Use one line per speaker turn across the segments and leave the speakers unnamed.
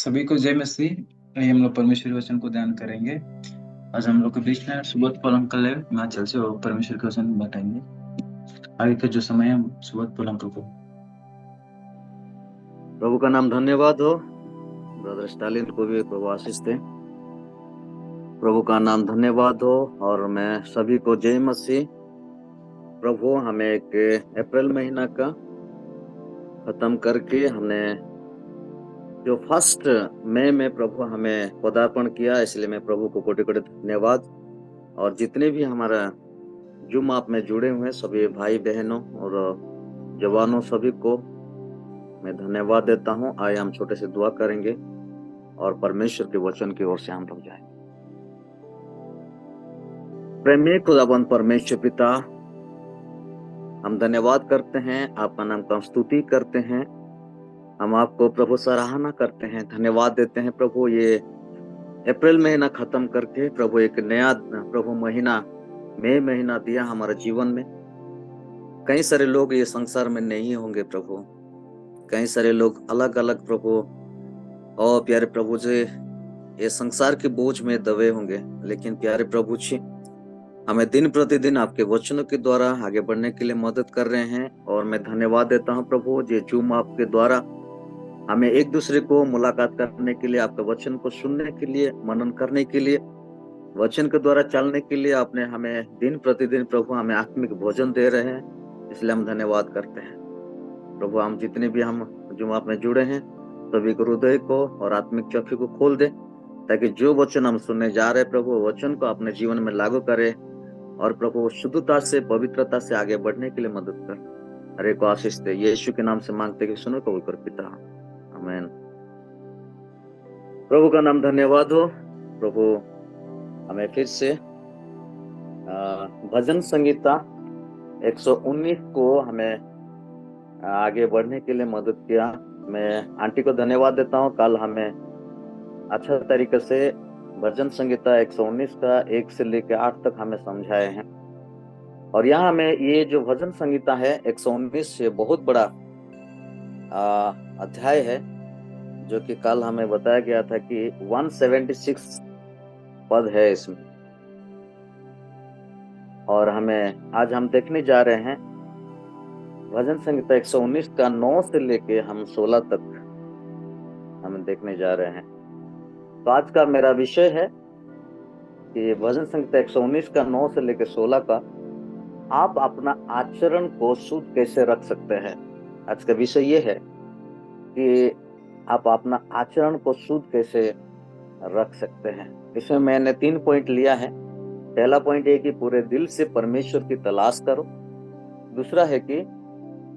सभी को जय मसीह। आइए हम लोग परमेश्वर के वचन को ध्यान करेंगे। आज हम लोग के बीच में सुबोध पौल अंकल है हिमाचल से, और परमेश्वर के वचन बताएंगे। आगे का जो समय है सुबोध पौल अंकल को।
प्रभु का नाम धन्यवाद हो। ब्रदर स्टालिन को भी प्रभु आशीष दे। प्रभु का नाम धन्यवाद हो। और मैं सभी को जय मसीह। प्रभु हमें एक अप्रैल महीना का खत्म करके हमने जो फर्स्ट मई में प्रभु हमें पदार्पण किया, इसलिए मैं प्रभु को कोटि कोटि धन्यवाद। और जितने भी हमारा जूम आप में जुड़े हुए सभी भाई बहनों और जवानों सभी को मैं धन्यवाद देता हूँ। आइए हम छोटे से दुआ करेंगे और परमेश्वर के वचन की ओर से हम लोग जाएंगे। प्रेमी खुदाबंद परमेश्वर पिता, हम धन्यवाद करते हैं, आपका नाम का स्तुति करते हैं। हम आपको प्रभु सराहना करते हैं, धन्यवाद देते हैं प्रभु। ये अप्रैल महीना खत्म करके प्रभु एक नया प्रभु महीना मई महीना दिया हमारे जीवन में। कई सारे लोग ये संसार में नहीं होंगे प्रभु, कई सारे लोग अलग अलग प्रभु और प्यारे प्रभु जी ये संसार के बोझ में दबे होंगे, लेकिन प्यारे प्रभु जी हमें दिन प्रतिदिन आपके वचनों के द्वारा आगे बढ़ने के लिए मदद कर रहे हैं। और मैं धन्यवाद देता हूं प्रभु, ये जूम आपके द्वारा हमें एक दूसरे को मुलाकात करने के लिए, आपके वचन को सुनने के लिए, मनन करने के लिए, वचन के द्वारा चलने के लिए आपने हमें दिन प्रतिदिन प्रभु हमें आत्मिक भोजन दे रहे हैं, इसलिए हम धन्यवाद करते हैं प्रभु। हम जितने भी हम जूम आप में जुड़े हैं सभी को हृदय को और आत्मिक चक्षु को खोल दे, ताकि जो वचन हम सुनने जा रहे हैं प्रभु वचन को अपने जीवन में लागू करे और प्रभु शुद्धता से पवित्रता से आगे बढ़ने के लिए मदद कर। हरे को आशीष दे, यीशु के नाम से मांगते कि सुनो कबूल कर पिता, आमीन। प्रभु का नाम धन्यवाद हो। प्रभु हमें फिर से भजन संगीता 119 को हमें आगे बढ़ने के लिए मदद किया। मैं आंटी को धन्यवाद देता हूँ, कल हमें अच्छा तरीके से भजन संगीता 119 का 1 से लेकर 8 तक हमें समझाए हैं। और यहाँ में ये जो भजन संगीता है 119 से बहुत बड़ा अध्याय है, जो कि कल हमें बताया गया था कि 176 पद है इसमें। और हमें आज हम देखने जा रहे हैं भजन संगीता 119 का 9 से लेके हम 16 तक हम देखने जा रहे हैं। तो आज का मेरा विषय है कि भजन संगीता 119 का 9 से लेके 16 का आप अपना आचरण को शुद्ध कैसे रख सकते हैं। आज का विषय ये है कि आप अपना आचरण को शुद्ध कैसे रख सकते हैं। इसमें मैंने 3 पॉइंट लिया है। पहला पॉइंट है कि पूरे दिल से परमेश्वर की तलाश करो। दूसरा है कि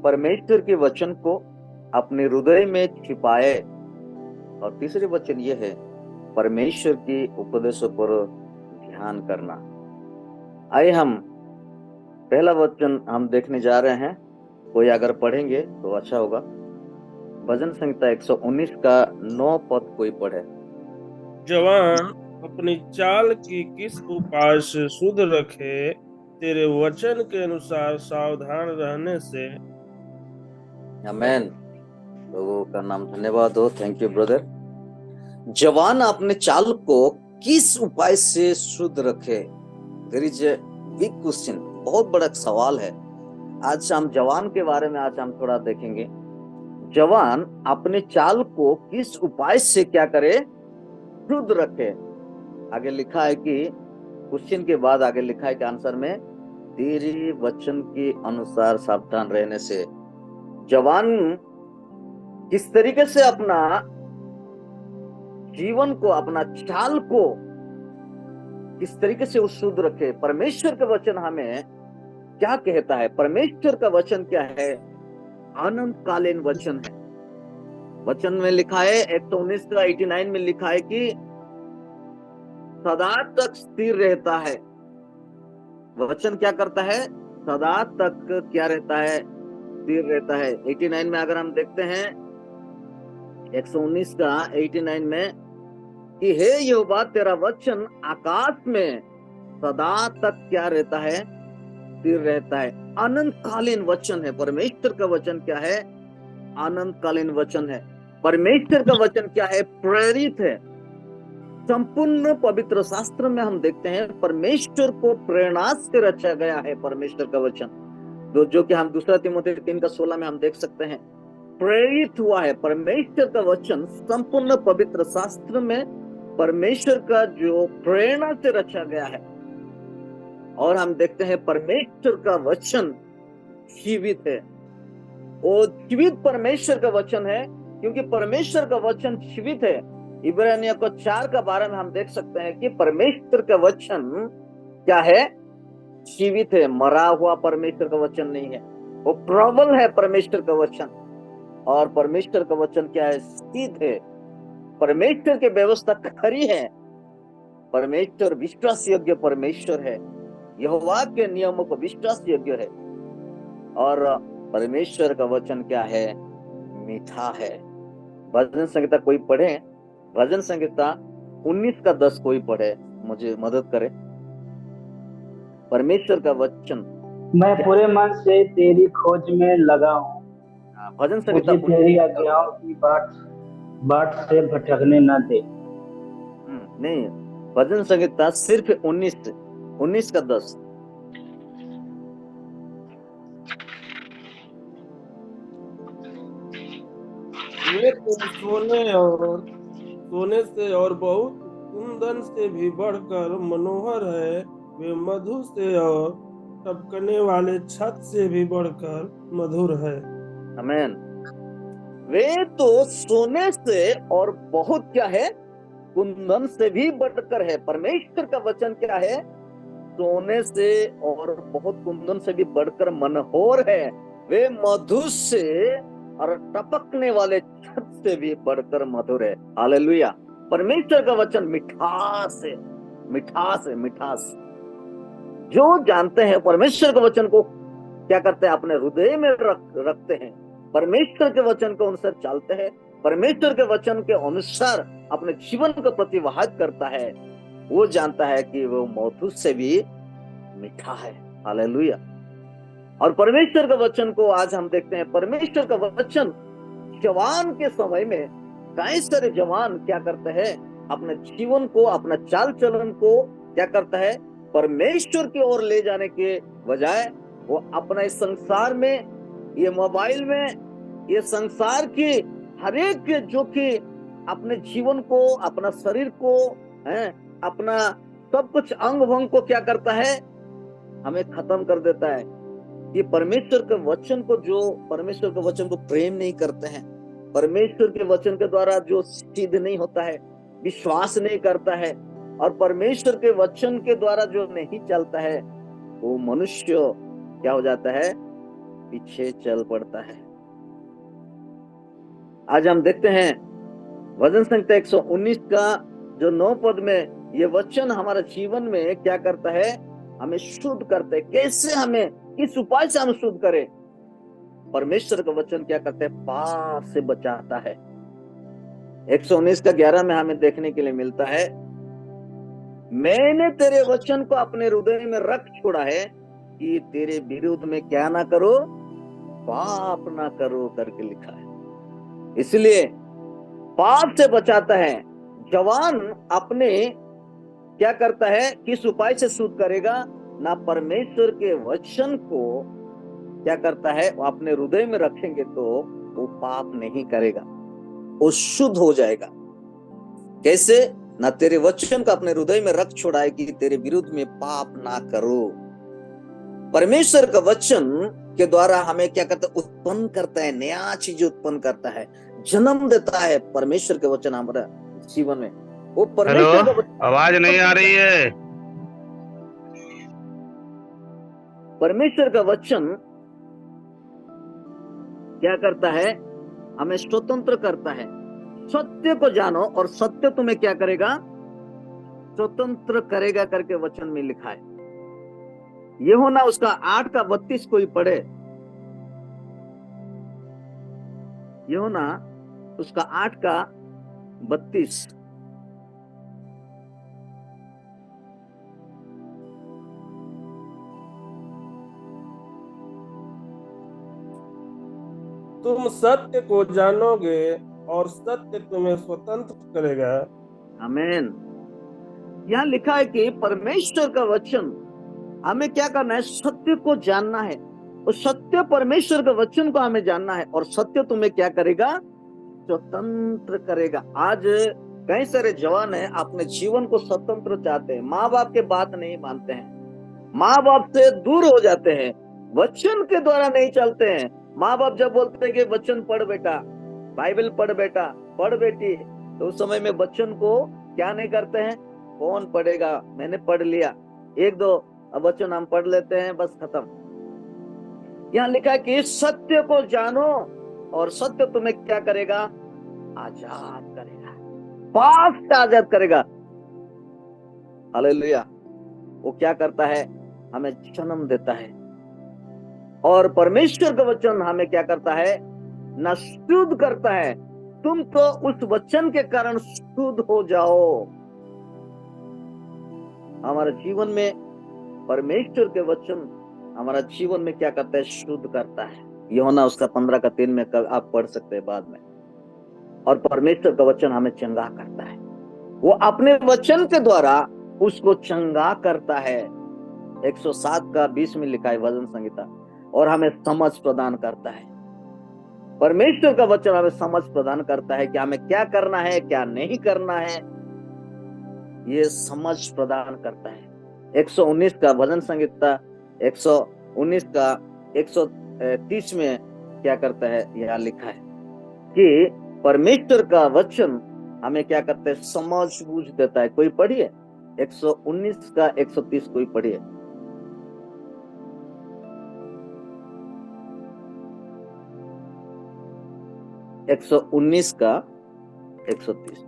परमेश्वर के वचन को अपने हृदय में छिपाए। और तीसरी वचन ये है परमेश्वर की उपदेशों पर ध्यान करना। आइए हम पहला वचन हम देखने जा रहे हैं। कोई अगर पढ़ेंगे तो अच्छा होगा। भजन संहिता 119 का 9 पद कोई पढ़े।
जवान अपनी चाल की किस उपाय से शुद्ध रखे, तेरे वचन के अनुसार सावधान रहने से।
आमेन। लोगों का नाम धन्यवाद हो। Thank you brother. जवान अपने चाल को किस उपाय से शुद्ध रखे। There is a big question, बहुत बड़ा सवाल है। आज हम जवान के बारे में आज हम थोड़ा देखेंगे। जवान अपने चाल को किस उपाय से क्या करे, शुद्ध रखे। आगे लिखा है कि क्वेश्चन के बाद आगे लिखा है कि आंसर में तेरे वचन के अनुसार सावधान रहने से। जवान किस तरीके से अपना जीवन को, अपना चाल को किस तरीके से वो शुद्ध रखे। परमेश्वर का वचन हमें क्या कहता है। परमेश्वर का वचन क्या है, अनंतकालीन वचन है। वचन में लिखा है 119 का 89 में लिखा है कि सदा तक स्थिर रहता है। वचन क्या करता है, सदा तक क्या रहता है, स्थिर रहता है। 89 में अगर हम देखते हैं 119 का 89 में कि हे यहोवा तेरा वचन आकाश में सदा तक क्या रहता है, स्थिर रहता है। अनंतकालीन वचन है। परमेश्वर का वचन क्या है, अनंतकालीन वचन है। परमेश्वर का वचन क्या है? प्रेरित है। संपूर्ण पवित्र शास्त्र में हम देखते हैं परमेश्वर को प्रेरणा से रचा गया है परमेश्वर का वचन, जो कि हम दूसरा तिमोथी 3:16 में हम देख सकते हैं। प्रेरित हुआ है परमेश्वर का वचन, संपूर्ण पवित्र शास्त्र में परमेश्वर का जो प्रेरणा से रचा गया है। और हम देखते हैं परमेश्वर का वचन जीवित है। वो जीवित परमेश्वर का वचन है, क्योंकि परमेश्वर का वचन जीवित है। इब्रानियों को 4 का 12 में हम देख सकते हैं कि परमेश्वर का वचन क्या है? जीवित है। मरा हुआ परमेश्वर का वचन नहीं है, वो प्रबल है परमेश्वर का वचन। और परमेश्वर का वचन क्या है? सिद्ध है। परमेश्वर की व्यवस्था खरी है। परमेश्वर विश्वास योग्य परमेश्वर है। यहोवा के नियमों को विश्वास योग्य है। और परमेश्वर का वचन क्या है? मीठा है। भजन संहिता कोई पढ़े? भजन संहिता 19 का 10 कोई पढ़े, मुझे मदद करे। परमेश्वर का वचन,
मैं पूरे मन से तेरी खोज में लगा हूँ,
भजन संहिता
मुझे तेरी आज्ञाओं की बाट से भटकने न दे।
नहीं, भजन संहिता सिर्फ 19 का 10।
वे तो सोने से और बहुत कुंदन से भी बढ़कर मनोहर है। वे मधु से और टपकने वाले छत से भी बढ़कर मधुर है।
आमीन। वे तो सोने से और बहुत क्या है? कुंदन से भी बढ़कर है। परमेश्वर का वचन क्या है? सोने से और बहुत कुंदन से भी बढ़कर मनोहर है। वे मधु से और टपकने वाले छत से भी बढ़कर मधुर है। हालेलुया। परमेश्वर का वचन मिठास है, मिठास है, मिठास। जो जानते हैं परमेश्वर के वचन को क्या करते हैं? अपने हृदय में रखते हैं, परमेश्वर के वचन के अनुसार चलते हैं, परमेश्वर के वचन के अनुसार अपने जीवन को प्रतिवाहित करता है, वो जानता है कि वो मधु से भी मीठा है। हालेलुया। और परमेश्वर के वचन को आज हम देखते हैं, परमेश्वर का वचन जवान के समय में कई सारे जवान क्या करते हैं? अपने जीवन को, अपना चाल चलन को क्या करता है? परमेश्वर की ओर ले जाने के बजाय वो अपना इस संसार में, ये मोबाइल में, ये संसार की हर एक जो कि अपने जीवन को, अपना शरीर को है, अपना सब कुछ अंग भंग को क्या करता है? हमें खत्म कर देता है। कि परमेश्वर के वचन को, जो परमेश्वर के वचन को प्रेम नहीं करते हैं, परमेश्वर के वचन के द्वारा जो सिद्ध नहीं होता है, विश्वास नहीं करता है, और परमेश्वर के वचन के द्वारा जो नहीं चलता है, वो मनुष्य क्या हो जाता है? पीछे चल पड़ता है। आज हम देखते हैं भजन संहिता 119 का जो 9 पद में ये वचन हमारा जीवन में क्या करता है? हमें शुद्ध करते हैं। कैसे हमें, किस उपाय से हम शुद्ध करें? परमेश्वर का वचन क्या करते हैं? पाप से बचाता है। 119 का 11 में हमें देखने के लिए मिलता है, मैंने तेरे वचन को अपने हृदय में रख छोड़ा है कि तेरे विरुद्ध में क्या ना करो? पाप ना करो करके लिखा है। इसलिए पाप से बचाता है। जवान अपने क्या करता है? किस उपाय से शुद्ध करेगा? ना परमेश्वर के वचन को क्या करता है? वो अपने हृदय में रखेंगे तो वो पाप नहीं करेगा, वो शुद्ध हो जाएगा। कैसे? ना तेरे वचन को अपने हृदय में रख छोड़ा है कि तेरे विरुद्ध में पाप ना करो। परमेश्वर का वचन के द्वारा हमें क्या करता है? उत्पन्न करता है, नया चीज उत्पन्न करता है, जन्म देता है। परमेश्वर के वचन हमारे जीवन में, वो परमेश्वर का वचन,
आवाज नहीं आ रही है।
परमेश्वर का वचन क्या करता है? हमें स्वतंत्र करता है। सत्य को जानो और सत्य तुम्हें क्या करेगा? स्वतंत्र करेगा करके वचन में लिखा है। यूहन्ना उसका 8 का 32 कोई पढ़े? यूहन्ना उसका 8 का 32।
तुम सत्य को जानोगे और सत्य तुम्हें स्वतंत्र करेगा।
आमीन। यहाँ लिखा है कि परमेश्वर का वचन हमें क्या करना है, सत्य को जानना है। और सत्य परमेश्वर के वचन को हमें जानना है, और सत्य तुम्हें क्या करेगा, स्वतंत्र करेगा। आज कई सारे जवान हैं अपने जीवन को स्वतंत्र चाहते हैं, माँ बाप के बात नहीं मानते हैं, माँ बाप से दूर हो जाते हैं, वचन के द्वारा नहीं चलते हैं। माँ बाप जब बोलते हैं कि वचन पढ़ बेटा, बाइबल पढ़ बेटा, पढ़ बेटी, तो उस समय में वचन को क्या नहीं करते हैं, कौन पढ़ेगा, मैंने पढ़ लिया, एक दो वचन हम पढ़ लेते हैं, बस खत्म। यहाँ लिखा है कि सत्य को जानो और सत्य तुम्हें क्या करेगा, आजाद करेगा, पाप से आजाद करेगा। हालेलुया। वो क्या करता है, हमें जन्म देता है। और परमेश्वर का वचन हमें क्या करता है, न शुद्ध करता है। तुम तो उस वचन के कारण शुद्ध हो जाओ। हमारे जीवन में परमेश्वर के वचन हमारा जीवन में क्या करता है, शुद्ध करता है। यूहन्ना उसका 15:3 में आप पढ़ सकते हैं बाद में। और परमेश्वर का वचन हमें चंगा करता है, वो अपने वचन के द्वारा उसको चंगा करता है। 107:20 में लिखा है भजन संहिता, और हमें समझ प्रदान करता है। परमेश्वर का वचन हमें समझ प्रदान करता है कि हमें क्या करना है, क्या नहीं करना है, ये समझ प्रदान करता है। 119 का भजन संहिता 119:130 में क्या करता है, यह लिखा है कि परमेश्वर का वचन हमें क्या करता है, समझ बूझ देता है। कोई पढ़िए 119:130, कोई पढ़िए। एक 119:130।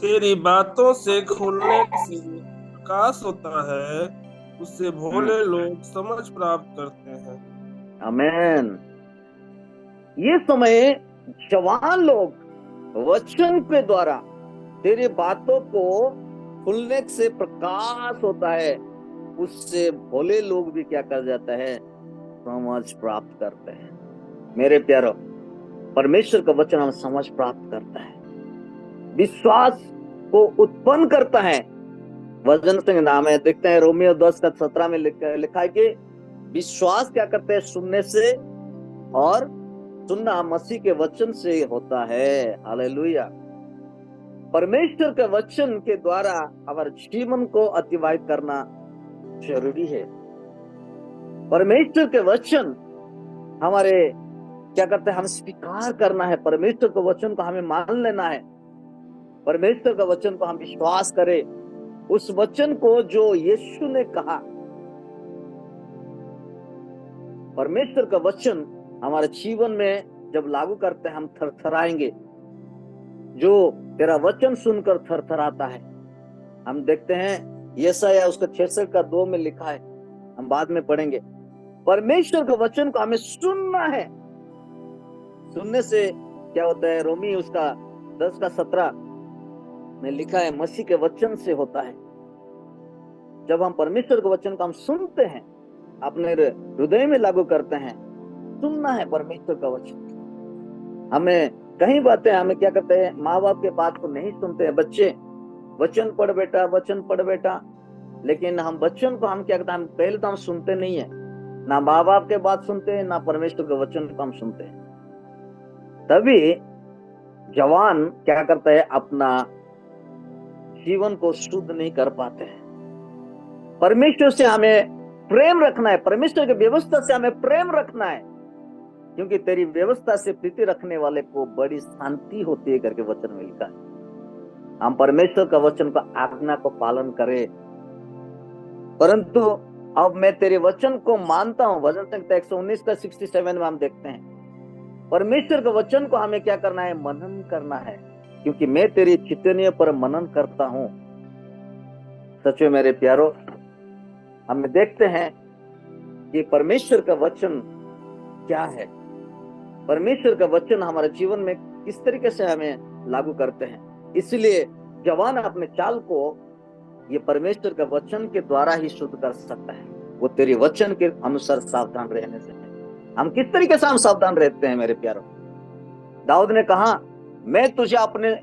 तेरी बातों से खुलने से प्रकाश होता है, उससे भोले लोग समझ प्राप्त करते हैं।
आमीन। ये समय जवान लोग वचन के द्वारा तेरी बातों को खुलने से प्रकाश होता है, उससे भोले लोग भी क्या कर जाता है, समझ प्राप्त करते हैं। मेरे प्यारो, परमेश्वर का वचन हम समझ प्राप्त करता है, विश्वास को उत्पन्न करता है। वचन से नाम है, देखते हैं रोमियो 10:17 में लिखा है कि विश्वास क्या करते हैं, सुनने से, और सुनना मसीह के वचन से होता है। हालेलुया। परमेश्वर के वचन के द्वारा हमारे जीवन को अतिवाहित करना जरूरी है। परमेश्वर के वचन हमारे क्या करते हैं, हम स्वीकार करना है। परमेश्वर के वचन को हमें मान लेना है। परमेश्वर के वचन को हम विश्वास करें, उस वचन को जो यीशु ने कहा। परमेश्वर का वचन हमारे जीवन में जब लागू करते हैं, हम थरथराएंगे। जो तेरा वचन सुनकर थरथराता है, हम देखते हैं यशायाह उसका 66:2 में लिखा है, हम बाद में पढ़ेंगे। परमेश्वर के वचन को हमें सुनना है। सुनने से क्या होता है, रोमी उसका 10:17 में लिखा है, मसीह के वचन से होता है। जब हम परमेश्वर के वचन को हम सुनते हैं, अपने हृदय में लागू करते हैं, सुनना है परमेश्वर का वचन। हमें कई बातें हमें क्या करते हैं, माँ बाप के बात को नहीं सुनते हैं। बच्चे वचन पढ़ बेटा, वचन पढ़ बेटा, लेकिन हम वचन को हम क्या करते हैं, पहले तो हम सुनते नहीं है, ना माँ बाप के बात सुनते हैं, ना परमेश्वर के वचन को हम सुनते हैं। तभी जवान क्या करता है, अपना जीवन को शुद्ध नहीं कर पाते हैं। परमेश्वर से हमें प्रेम रखना है, परमेश्वर की व्यवस्था से हमें प्रेम रखना है, क्योंकि तेरी व्यवस्था से प्रीति रखने वाले को बड़ी शांति होती है करके वचन में लिखा है। हम परमेश्वर का वचन का आज्ञा को पालन करें। परंतु अब मैं तेरे वचन को मानता हूं, भजन संहिता 119:67 में हम देखते हैं, परमेश्वर के वचन को हमें क्या करना है, मनन करना है, क्योंकि मैं तेरी चितनियों पर मनन करता हूं। सच में मेरे प्यारो, हम देखते हैं कि परमेश्वर का वचन क्या है। परमेश्वर का वचन हमारे जीवन में किस तरीके से हमें लागू करते हैं। इसलिए जवान अपने चाल को ये परमेश्वर का वचन के द्वारा ही शुद्ध कर सकता है। वो तेरे वचन के अनुसार सावधान रहने से। हम किस तरीके से हम सावधान रहते हैं मेरे प्यारों, दाऊद ने कहा, मैं तुझे अपने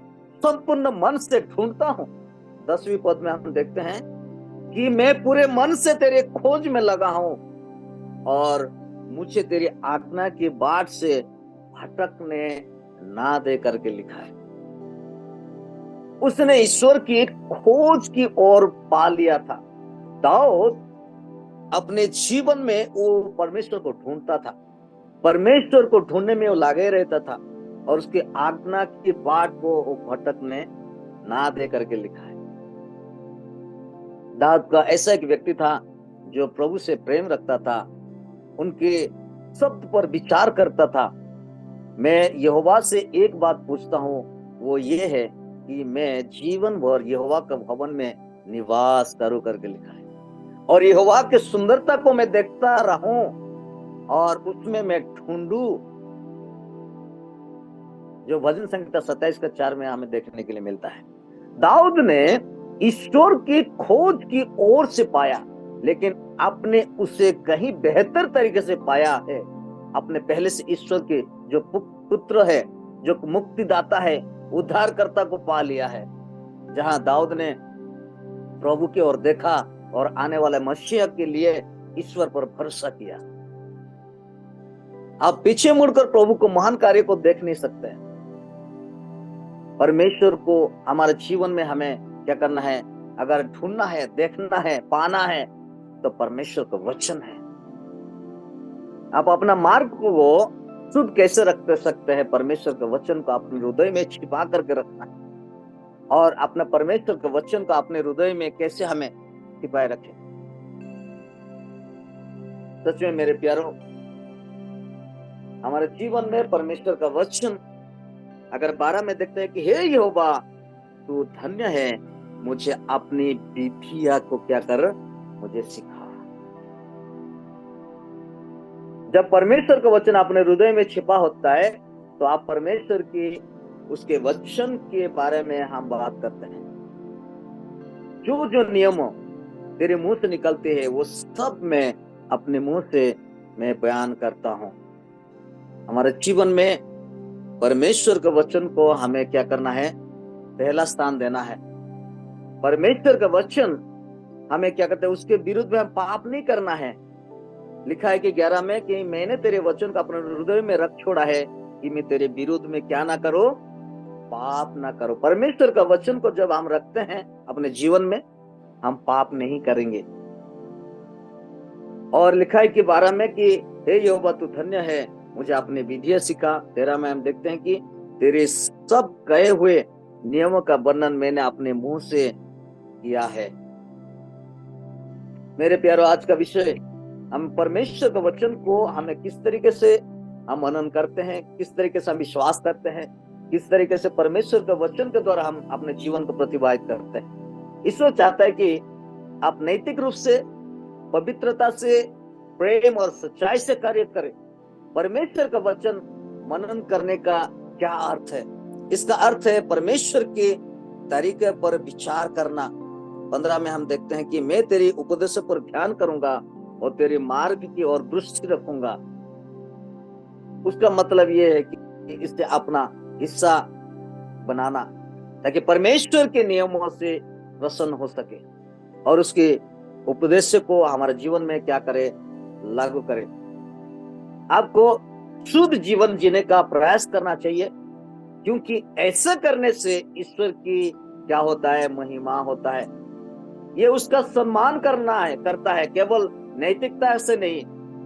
संपूर्ण मन से ढूंढता हूं। 10वीं पद में हम देखते हैं कि मैं पूरे मन से तेरे खोज में लगा हूं और मुझे तेरी आज्ञा की बाट से भटकने ना दे करके लिखा है। उसने ईश्वर की एक खोज की ओर पा लिया था। दाऊद अपने जीवन में वो परमेश्वर को ढूंढता था, परमेश्वर को ढूंढने में वो लगे रहता था और उसकी आज्ञा की बाट को वो भटकने ना दे करके लिखा है। दाऊद का ऐसा एक व्यक्ति था जो प्रभु से प्रेम रखता था, उनके शब्द पर विचार करता था। मैं यहोवा से एक बात पूछता हूँ, वो ये है कि मैं जीवन भर यहोवा के भवन में निवास करूं करके लिखा है और यहोवा की सुंदरता को मैं देखता रहूं और उसमें मैं ढूंढूं, जो भजन संहिता 27:4 में हमें देखने के लिए मिलता है। दाऊद ने ईश्वर की खोज की ओर से पाया, लेकिन आपने उसे कहीं बेहतर तरीके से पाया है। अपने पहले से ईश्वर के जो पुत्र है, जो मुक्तिदाता है, उद्धारकर्ता को पा लिया है। जहां दाऊद ने प्रभु की ओर देखा और आने वाले मसीह के लिए ईश्वर पर भरोसा किया। आप पीछे मुड़कर प्रभु को महान कार्य को देख नहीं सकते। परमेश्वर को हमारे जीवन में हमें क्या करना है? अगर ढूंढना है, देखना है, पाना है, तो परमेश्वर का वचन है। आप अपना मार्ग को शुद्ध कैसे रख सकते हैं? परमेश्वर के वचन को अपने हृदय में छिपा करके रखना है और अपने परमेश्वर के वचन को अपने हृदय में कैसे हमें छिपाए रखें। सच में मेरे प्यारों, हमारे जीवन में परमेश्वर का वचन अगर 12 में देखते हैं कि हे यहोवा तू धन्य है, मुझे अपनी विधियां को क्या कर, मुझे सिखा। जब परमेश्वर का वचन अपने हृदय में छिपा होता है तो आप परमेश्वर की उसके वचन के बारे में हम बात करते हैं। जो जो नियम तेरे मुंह से निकलते हैं वो सब मैं अपने मुंह से मैं बयान करता हूं। हमारे जीवन में परमेश्वर के वचन को हमें क्या करना है? पहला स्थान देना है। परमेश्वर का वचन हमें क्या करते हैं? उसके विरुद्ध में हम पाप नहीं करना है। लिखा है कि 11 में कि मैंने तेरे वचन को अपने हृदय में रख छोड़ा है कि मैं तेरे विरुद्ध में क्या ना करो, पाप ना करो। परमेश्वर का वचन को जब हम रखते हैं अपने जीवन में, हम पाप नहीं करेंगे। और लिखा है कि 12 में कि हे यहोवा तू धन्य है, मुझे अपने विधियां सिखा। 13 में हम देखते हैं कि तेरे सब कहे हुए नियमों का वर्णन मैंने अपने मुंह से किया है। मेरे प्यारों, आज का विषय, हम परमेश्वर के वचन को हमें किस तरीके से हम मनन करते हैं, किस तरीके से हम विश्वास करते हैं, किस तरीके से परमेश्वर के वचन के द्वारा हम अपने जीवन को प्रतिवाहित करते हैं। ईश्वर चाहता है कि आप नैतिक रूप से, पवित्रता से, प्रेम और सच्चाई से कार्य करें। परमेश्वर का वचन मनन करने का क्या अर्थ है? इसका अर्थ है परमेश्वर के तरीके पर विचार करना। 15 में हम देखते हैं कि मैं तेरी उपदेश पर ध्यान करूंगा और तेरे मार्ग की ओर दृष्टि रखूंगा। उसका मतलब यह है कि इससे अपना हिस्सा बनाना, ताकि परमेश्वर के नियमों से प्रसन्न हो सके और उसके उपदेश को हमारे जीवन में क्या करे, लागू करे। आपको शुद्ध जीवन जीने का प्रयास करना चाहिए, क्योंकि ऐसा करने से ईश्वर की क्या होता है, महिमा होता है। ये उसका सम्मान करता है, केवल नैतिकता से नहीं,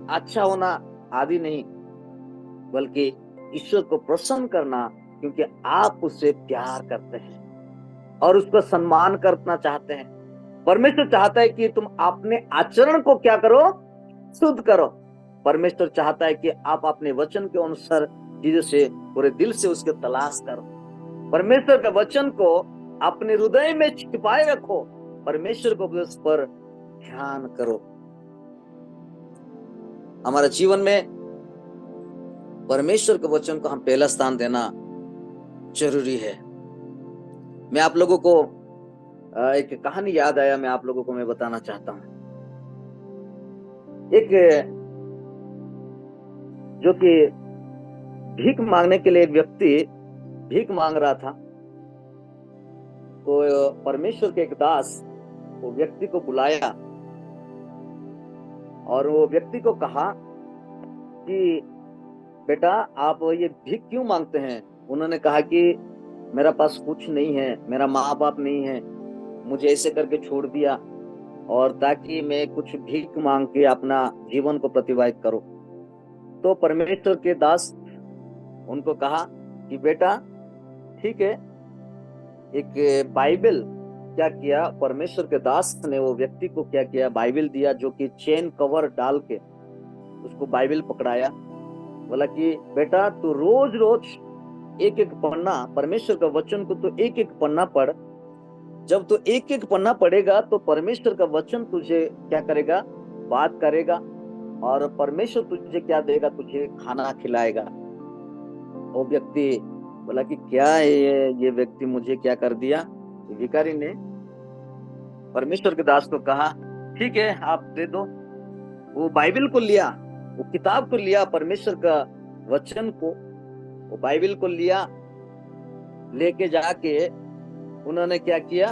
अच्छा होना आदि नहीं, बल्कि ईश्वर को प्रसन्न करना, क्योंकि आप उससे प्यार करते हैं और उसका सम्मान करना चाहते हैं। परमेश्वर चाहता है कि तुम अपने आचरण को क्या करो, शुद्ध करो। परमेश्वर चाहता है कि आप अपने वचन के अनुसार चीजों से पूरे दिल से उसके तलाश करो। परमेश्वर के वचन को अपने हृदय में छिपाए रखो, परमेश्वर को उस पर ध्यान करो। हमारे जीवन में परमेश्वर के वचन को हम पहला स्थान देना जरूरी है। मैं आप लोगों को एक कहानी याद आया, मैं आप लोगों को मैं बताना चाहता हूं। एक जो कि भीख मांगने के लिए एक व्यक्ति भीख मांग रहा था। तो परमेश्वर के एक दास वो व्यक्ति को बुलाया और वो व्यक्ति को कहा कि बेटा आप ये भीख क्यों मांगते हैं? उन्होंने कहा कि मेरा पास कुछ नहीं है, मेरा माँ बाप नहीं है, मुझे ऐसे करके छोड़ दिया और ताकि मैं कुछ भीख मांग के अपना जीवन को प्रतिवाहित करूं। तो परमेश्वर के दास उनको कहा कि बेटा ठीक है, एक बाइबल क्या किया, परमेश्वर के दास ने वो व्यक्ति को क्या किया, बाइबल दिया, जो कि चेन कवर डाल के उसको बाइबल पकड़ाया। बोला कि बेटा तू रोज रोज एक एक पन्ना परमेश्वर का वचन को तो एक एक पन्ना पढ़। जब तू एक एक पन्ना पढ़ेगा तो परमेश्वर का वचन तुझे क्या करेगा, बात करेगा और परमेश्वर तुझे क्या देगा, तुझे खाना खिलाएगा। वो व्यक्ति बोला कि क्या है ये व्यक्ति मुझे क्या कर दिया। भिखारी ने परमेश्वर के दास को कहा ठीक है आप दे दो। वो बाइबल को लिया, वो किताब को लिया, परमेश्वर का वचन को, वो बाइबल को लिया, लेके जाके उन्होंने क्या किया,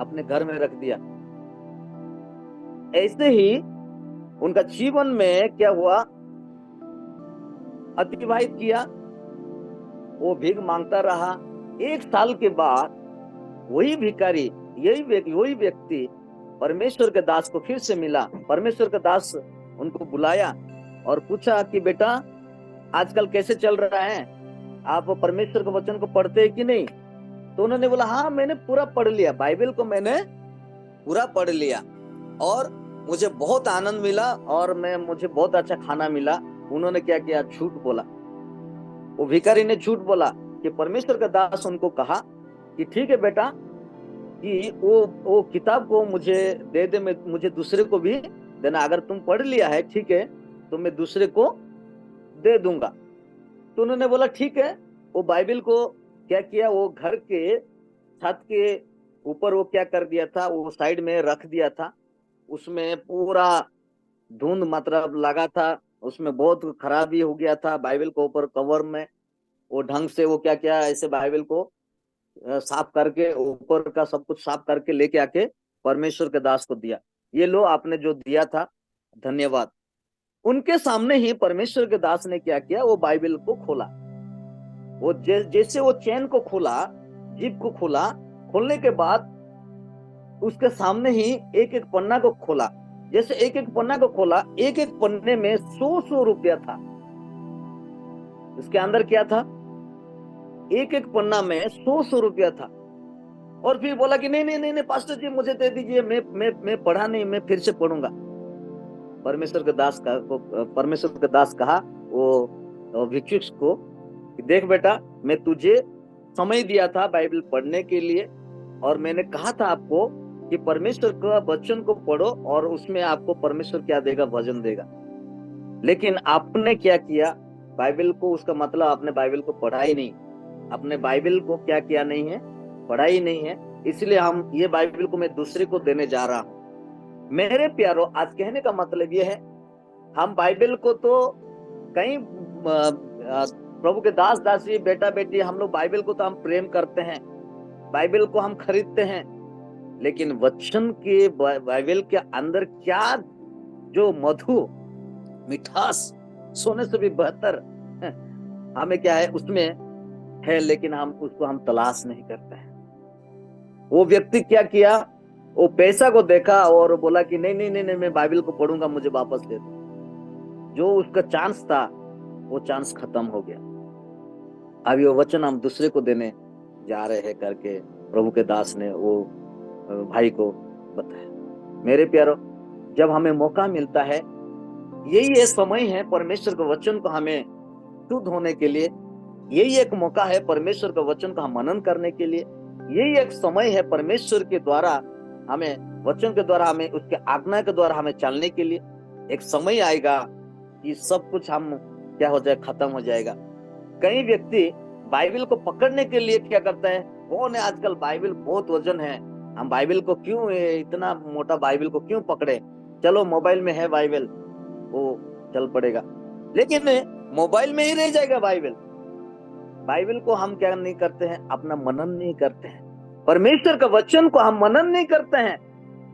अपने घर में रख दिया। ऐसे ही उनका जीवन में क्या हुआ, अतिवाहित किया। वो भीख मांगता रहा। 1 साल के बाद वही भिखारी, वही व्यक्ति परमेश्वर के दास को फिर से मिला। परमेश्वर का दास उनको बुलाया और पूछा कि बेटा आजकल कैसे चल रहा है, आप परमेश्वर के वचन को पढ़ते हैं कि नहीं? तो उन्होंने बोला हाँ मैंने पूरा पढ़ लिया, बाइबल को मैंने पूरा पढ़ लिया और मुझे बहुत आनंद मिला और मुझे बहुत अच्छा खाना मिला। उन्होंने क्या किया, झूठ बोला। वो भिखारी ने झूठ बोला कि परमेश्वर का दास उनको कहा कि ठीक है बेटा कि वो किताब को मुझे दे दे, मुझे दूसरे को भी देना, अगर तुम पढ़ लिया है ठीक है तो मैं दूसरे को दे दूंगा। तो उन्होंने बोला ठीक है। वो बाइबल को क्या किया, वो घर के छत के ऊपर वो क्या कर दिया था, वो साइड में रख दिया था। उसमें पूरा धुंध मतलब लगा था, उसमें बहुत खराबी हो गया था। बाइबल को ऊपर कवर में वो ढंग से वो क्या किया, ऐसे बाइबल को साफ करके ऊपर का सब कुछ साफ करके लेके आके परमेश्वर के दास को दिया। ये लो आपने जो दिया था, धन्यवाद। उनके सामने ही परमेश्वर के दास ने क्या किया, वो बाइबल को खोला। वो जैसे वो चैन को खोला, जिप को खोला, खोलने के बाद उसके सामने ही एक एक पन्ना को खोला। जैसे एक एक पन्ना को खोला, एक एक पन्ने में 100 रुपया था। उसके अंदर क्या था, एक एक पन्ना में 100 रुपया था। और फिर बोला कि नहीं नहीं नहीं नहीं पास्टर जी मुझे दे दीजिए, मैं पढ़ा नहीं, मैं फिर से पढ़ूंगा। परमेश्वर के दास कहा वो भिक्षुक को कि देख बेटा मैं तुझे समय दिया था बाइबल पढ़ने के लिए और मैंने कहा था आपको कि परमेश्वर का वचन को पढ़ो और उसमें आपको परमेश्वर क्या देगा, वचन देगा। लेकिन आपने क्या किया, बाइबल को, उसका मतलब आपने बाइबल को पढ़ा ही नहीं, अपने बाइबल को क्या किया नहीं है, पढ़ा ही नहीं है। इसलिए हम ये बाइबल को मैं दूसरे को देने जा रहा हूं। मेरे प्यारो, आज कहने का मतलब ये है, हम बाइबल को तो कई प्रभु के दास दासी बेटा बेटी, हम लोग बाइबल को तो हम प्रेम करते हैं, बाइबल को हम खरीदते हैं, लेकिन वचन के बाइबल के अंदर क्या जो मधु मिठास सोने से भी बेहतर हमें क्या है उसमें है, लेकिन हम उसको तलाश नहीं करते हैं। वो व्यक्ति क्या किया, वो पैसा को देखा और बोला कि नहीं नहीं नहीं, नहीं मैं बाइबल को पढ़ूंगा, मुझे वापस दे दो। जो उसका चांस था वो चांस खत्म हो गया। अभी वो वचन हम दूसरे को देने जा रहे हैं करके प्रभु के दास ने वो भाई को बताया। मेरे प्यारो, जब हमें मौका मिलता है, यही एक समय है परमेश्वर के वचन को हमें शुद्ध होने के लिए, यही एक मौका है परमेश्वर के वचन का मनन करने के लिए, यही एक समय है परमेश्वर के द्वारा हमें वचन के द्वारा हमें उसके आज्ञा के द्वारा हमें चलने के लिए। एक समय आएगा कि सब कुछ हम क्या हो जाए, खत्म हो जाएगा। कई व्यक्ति बाइबल को पकड़ने के लिए क्या करता है, कौन है आजकल बाइबल बहुत वजन है, हम बाइबल को क्यों इतना मोटा बाइबल को क्यों पकड़े, चलो मोबाइल में है बाइबल, वो चल पड़ेगा। लेकिन मोबाइल में ही रह जाएगा बाइबल। बाइबल को हम क्या नहीं करते हैं, अपना मनन नहीं करते हैं। परमेश्वर का वचन को हम मनन नहीं करते हैं।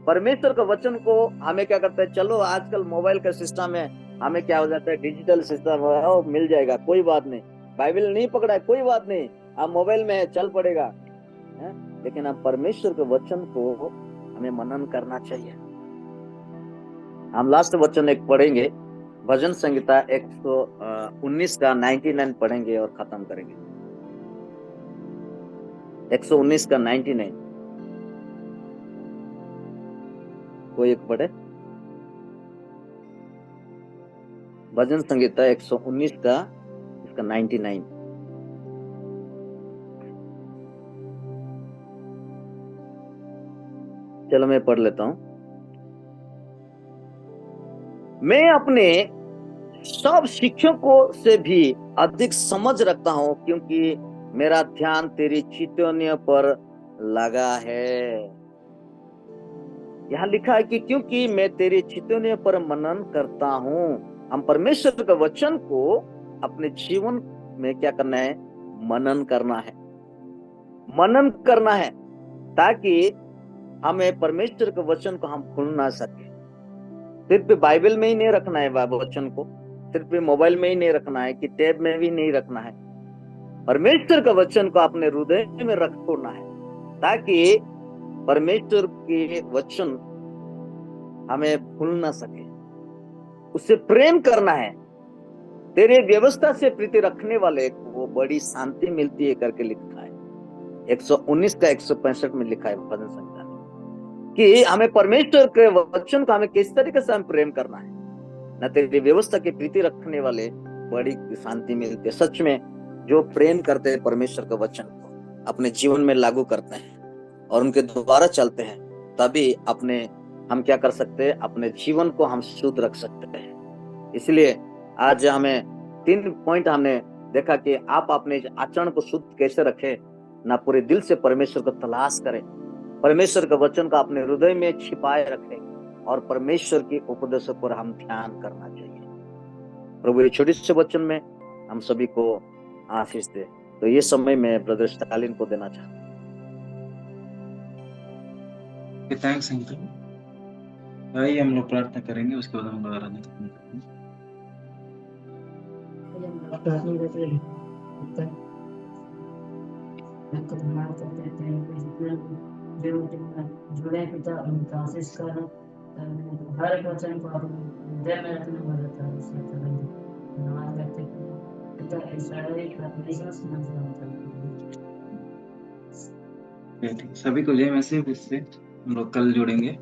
परमेश्वर का वचन को हमें क्या करते हैं, चलो आजकल मोबाइल का सिस्टम है, हमें क्या हो जाता है, डिजिटल सिस्टम है, मिल जाएगा, कोई बात नहीं। बाइबल नहीं पकड़ा है, कोई बात नहीं, आप मोबाइल में है, चल पड़ेगा है? लेकिन आप परमेश्वर के वचन को हमें मनन करना चाहिए। हम लास्ट वचन एक पढ़ेंगे, भजन संहिता 119 का 99 पढ़ेंगे और खत्म करेंगे। 119 का 99 कोई एक पढ़े। भजन संहिता 119 का इसका 99। चलो मैं पढ़ लेता हूं। मैं अपने सब शिक्षकों से भी अधिक समझ रखता हूं, क्योंकि मेरा ध्यान तेरी चितौनियों पर लगा है। यहाँ लिखा है कि क्योंकि मैं तेरी चितौनियों पर मनन करता हूं। हम परमेश्वर के वचन को अपने जीवन में क्या करना है, मनन करना है। मनन करना है ताकि हमें परमेश्वर के वचन को हम भूल ना सके। सिर्फ बाइबल में ही नहीं रखना है वचन को, सिर्फ मोबाइल में ही नहीं रखना है, कि टैब में भी नहीं रखना है। परमेश्वर का वचन को अपने हृदय में रखना है, ताकि परमेश्वर के वचन हमें भूल ना सके। उससे प्रेम करना है। तेरे व्यवस्था से प्रीति रखने वाले को बड़ी शांति मिलती है करके लिखा है। 119 का 165 में लिखा है भजन संहिता में, कि हमें परमेश्वर के वचन को हमें किस तरीके से हम प्रेम करना है। न तेरी व्यवस्था की प्रीति रखने वाले बड़ी शांति मिलती है। सच में जो प्रेम करते हैं परमेश्वर के वचन को, अपने जीवन में लागू करते हैं और उनके द्वारा चलते हैं, तभी अपने हम क्या कर सकते हैं, अपने जीवन को हम शुद्ध रख सकते हैं। इसलिए आज हमें 3 पॉइंट हमने देखा कि आप अपने आचरण को शुद्ध कैसे रखें। ना पूरे दिल से परमेश्वर को तलाश करें, परमेश्वर के वचन को अपने हृदय में छिपाए रखें, और परमेश्वर की उपदेशों पर हम ध्यान करना चाहिए। प्रभु ये छोटे से वचन में हम सभी को आशीष दे। तो ये समय में ब्रदर स्टालिन को देना चाहता हूँ।
Thanks uncle. आइए हम लोग प्रार्थना करेंगे, उसके बाद हम लोग आराधना करेंगे।
जुड़े पिता उनका आशीष कर, हर एक वचन को हृदय में रखने वाला था, उससे धन्यवाद करते हैं पिता। इस्राएल परमेश्वर समझ
सभी को जय मसीह। इससे हम लोग कल जुड़ेंगे।